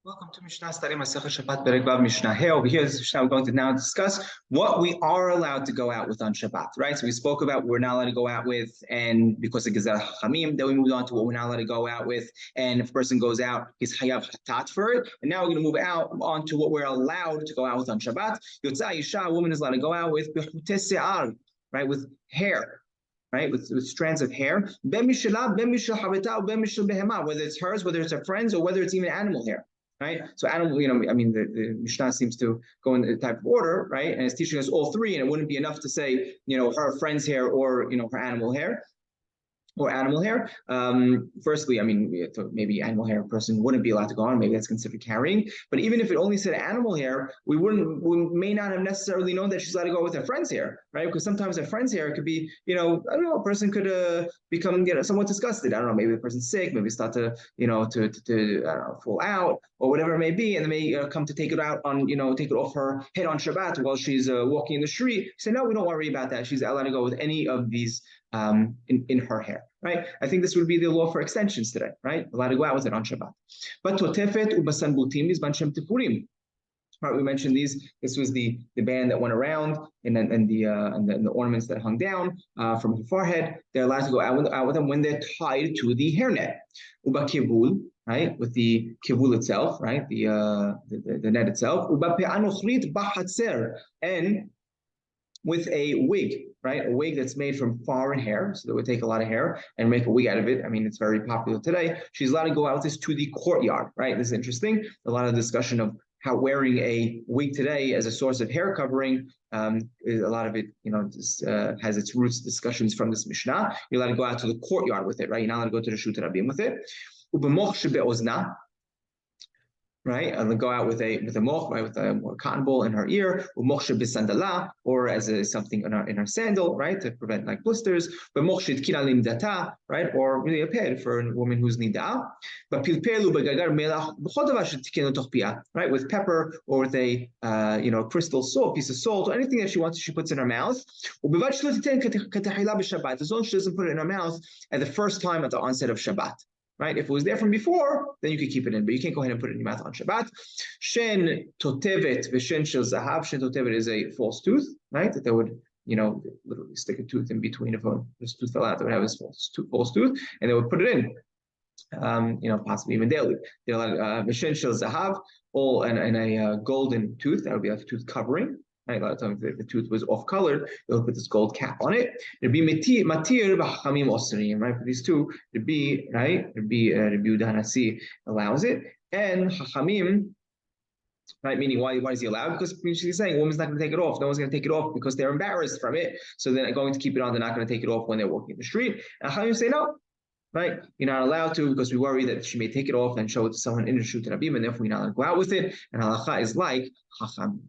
Welcome to Mishna study Masechet Shabbat Perek Vav Mishnah. Hey, over here, this Mishnah, we're going to now discuss what we are allowed to go out with on Shabbat, right? So we spoke about what we're not allowed to go out with, and because of Gezer Chachamim, then we moved on to what we're not allowed to go out with, and if a person goes out, he's Hayav Hatat for it, and now we're going to move out on to what we're allowed to go out with on Shabbat. Yotzah Isha, a woman is allowed to go out with Bechutei Se'ar, right, with hair. Right, with strands of hair, whether it's hers, whether it's her friends, or whether it's even animal hair. Right, so animal, the Mishnah seems to go in the type of order, right, and it's teaching us all three, and it wouldn't be enough to say, her friend's hair or her animal hair. Firstly, maybe animal hair person wouldn't be allowed to go on. Maybe that's considered carrying. But even if it only said animal hair, we may not have necessarily known that she's allowed to go with her friend's hair, right? Because sometimes a friend's hair could be, I don't know, a person could become, somewhat disgusted. I don't know, maybe the person's sick, maybe start to, to fall out or whatever it may be, and they may come to take it out on, take it off her head on Shabbat while she's walking in the street. Say, no, we don't worry about that. She's allowed to go with any of these in her hair, right? I think this would be the law for extensions today, right? Allowed to go out with it on Shabbat. But totefet ubasanbutim is banshem tipurim. Right, we mentioned these. This was the band that went around, and the ornaments that hung down from her forehead. They're allowed to go out with them when they're tied to the hairnet. Uba kivul, right, with the kivul itself, right, the net itself. Uba pe'anochrit b'hatzer, and with a wig, right? A wig that's made from foreign hair. So they would take a lot of hair and make a wig out of it. I mean, it's very popular today. She's allowed to go out with this to the courtyard, right? This is interesting. A lot of discussion of how wearing a wig today as a source of hair covering, is a lot of it, has its roots, discussions from this Mishnah. You're allowed to go out to the courtyard with it, right? You're not allowed to go to the Shut Rabim with it. Right, and go out with a moch, right, with a cotton ball in her ear, or as something in her sandal, right, to prevent like blisters. But right, or really a pad for a woman who's nida. But right, with pepper or with a crystal salt, piece of salt, or anything that she wants, she puts in her mouth. As long as she doesn't put it in her mouth at the first time at the onset of Shabbat. Right? If it was there from before, then you could keep it in, but you can't go ahead and put it in your mouth on Shabbat. Shen totevet v'shen shel zahav. Shen totevet is a false tooth, right? That they would, literally stick a tooth in between. If this tooth fell out, they would have a false tooth, and they would put it in, possibly even daily. They're like v'shen shel zahav, all in a golden tooth. That would be like a tooth covering. Right? A lot of times the tooth was off-colored, they'll put this gold cap on it. It'd be matir b'chachamim osrim, right? For these two, it'd be, right? It'd be Rabbi Yehuda Hanasi allows it, and Chachamim, right? Meaning, why is he allowed? Because she's saying a woman's not going to take it off. No one's going to take it off because they're embarrassed from it. So they're going to keep it on. They're not going to take it off when they're walking in the street. And Chachamim say no. Right, you're not allowed to because we worry that she may take it off and show it to someone in the Shut Rabim, and therefore you're not allowed to go out with it. And halacha is like Chacham.